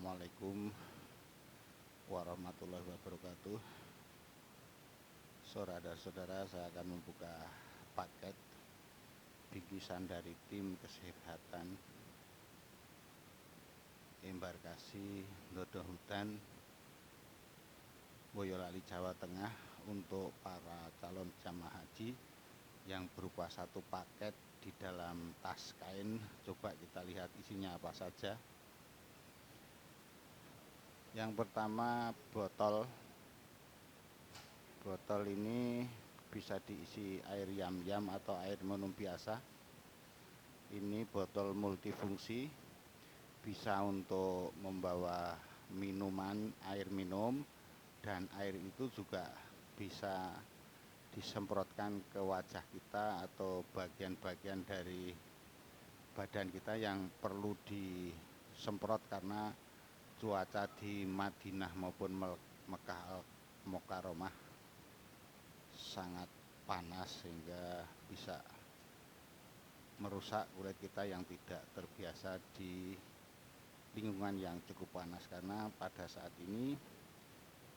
Assalamualaikum warahmatullahi wabarakatuh. Saudara-saudara, saya akan membuka paket bingkisan dari tim kesehatan embarkasi Dodo Hutan Boyolali, Jawa Tengah untuk para calon jamaah haji yang berupa satu paket di dalam tas kain. Coba kita lihat isinya apa saja. Yang pertama, botol ini bisa diisi air yam-yam atau air minum biasa. Ini botol multifungsi, bisa untuk membawa minuman, air minum, dan air itu juga bisa disemprotkan ke wajah kita atau bagian-bagian dari badan kita yang perlu disemprot karena cuaca di Madinah maupun Mekah Al-Mukarramah sangat panas sehingga bisa merusak kulit kita yang tidak terbiasa di lingkungan yang cukup panas, karena pada saat ini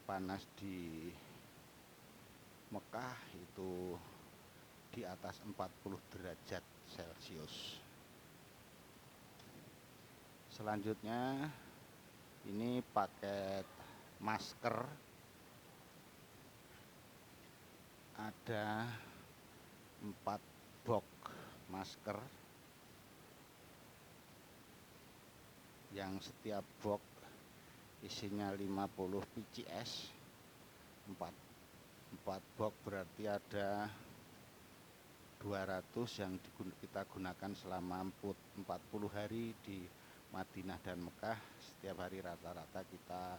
panas di Mekah itu di atas 40 derajat Celcius. Selanjutnya ini paket masker, ada 4 box masker yang setiap box isinya 50 PCS. 4 box berarti ada 200 yang kita gunakan selama 40 hari di Madinah dan Mekah. Setiap hari rata-rata kita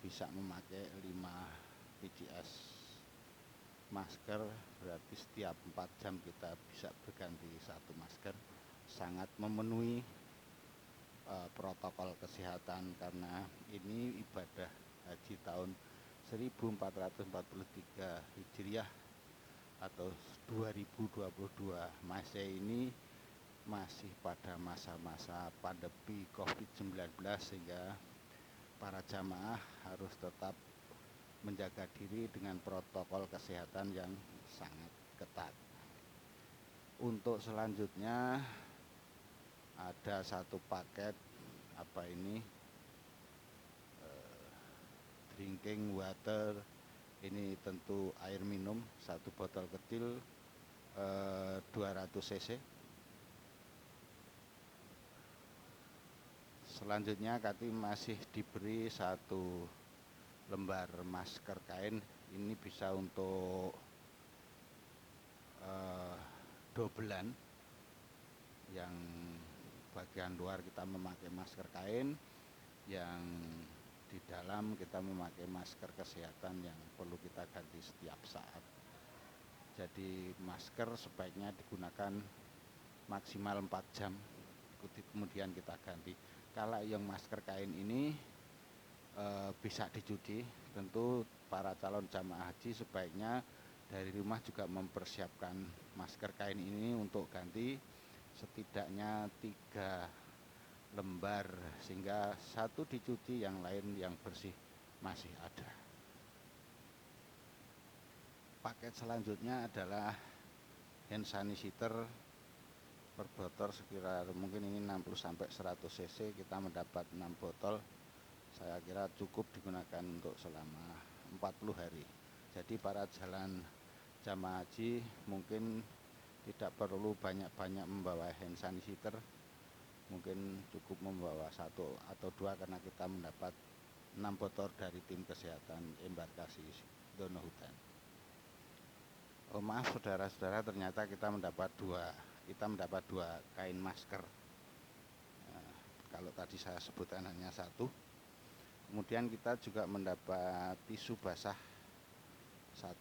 bisa memakai 5 PCS masker, berarti setiap 4 jam kita bisa berganti 1 masker. Sangat memenuhi protokol kesehatan, karena ini ibadah haji tahun 1443 Hijriah atau 2022 Masehi ini masih pada masa-masa pandemi COVID-19, sehingga para jamaah harus tetap menjaga diri dengan protokol kesehatan yang sangat ketat. Untuk selanjutnya ada satu paket drinking water. Ini tentu air minum, satu botol kecil 200 cc. Selanjutnya kami masih diberi satu lembar masker kain. Ini bisa untuk dobelan, yang bagian luar kita memakai masker kain, yang di dalam kita memakai masker kesehatan yang perlu kita ganti setiap saat. Jadi masker sebaiknya digunakan maksimal 4 jam, kemudian kita ganti. Kalau yang masker kain ini bisa dicuci, tentu para calon jamaah haji sebaiknya dari rumah juga mempersiapkan masker kain ini untuk ganti setidaknya 3 lembar, sehingga satu dicuci, yang lain yang bersih masih ada. Paket selanjutnya adalah hand sanitizer per botol sekitar mungkin ini 60-100 cc. Kita mendapat 6 botol. Saya kira cukup digunakan untuk selama 40 hari. Jadi para jalan jamaah haji mungkin tidak perlu banyak-banyak membawa hand sanitizer, mungkin cukup membawa 1 atau 2 karena kita mendapat 6 botol dari tim kesehatan embarkasi Dodo Hutan. Oh maaf saudara-saudara, ternyata kita mendapat 2 kain masker. Kalau tadi saya sebutkan hanya 1. Kemudian kita juga mendapat tisu basah 1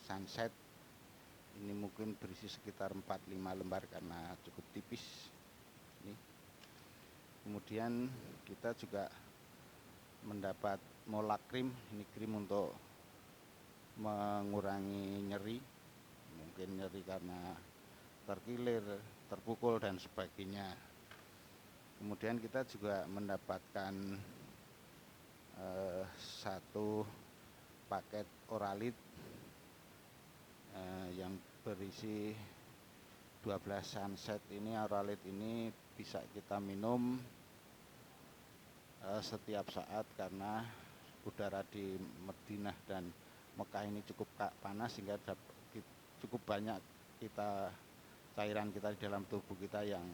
sunset. Ini mungkin berisi sekitar 4-5 lembar karena cukup tipis. Kemudian kita juga mendapat molak krim. Ini krim untuk mengurangi nyeri, mungkin nyeri karena terkilir, terpukul dan sebagainya. Kemudian kita juga mendapatkan satu paket Oralit yang berisi 12 sunset. Ini Oralit ini bisa kita minum setiap saat karena udara di Madinah dan Mekah ini cukup panas, sehingga cukup banyak cairan kita di dalam tubuh kita yang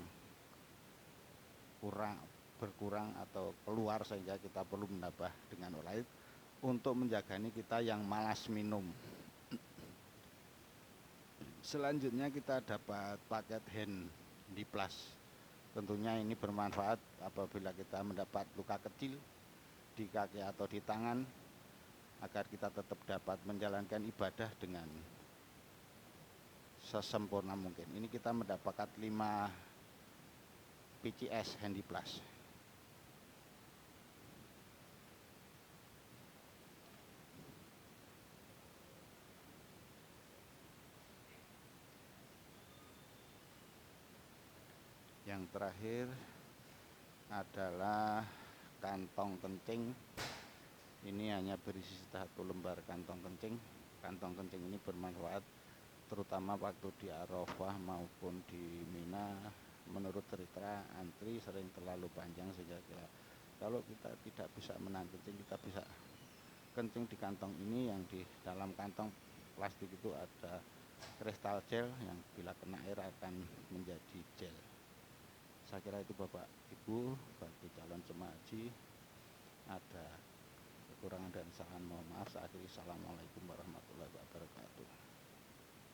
berkurang atau keluar, sehingga kita perlu menambah dengan Oralit untuk menjagani kita yang malas minum. Selanjutnya kita dapat paket Handy Plus. Tentunya ini bermanfaat apabila kita mendapat luka kecil di kaki atau di tangan, agar kita tetap dapat menjalankan ibadah dengan sesempurna mungkin. Ini kita mendapatkan 5 PCS Handy Plus. Yang terakhir adalah kantong kencing. Ini hanya berisi 1 lembar kantong kencing. Kantong kencing ini bermanfaat terutama waktu di Arafah maupun di Mina. Menurut cerita, antri sering terlalu panjang, sehingga kalau kita tidak bisa menahan kencing, kita bisa kencing di kantong ini. Yang di dalam kantong plastik itu ada kristal gel yang bila kena air akan menjadi gel. Saya kira itu Bapak Ibu. Bagi calon jemaah haji ada kekurangan dan salah, mohon maaf. Saya akhiri, assalamualaikum warahmatullahi wabarakatuh.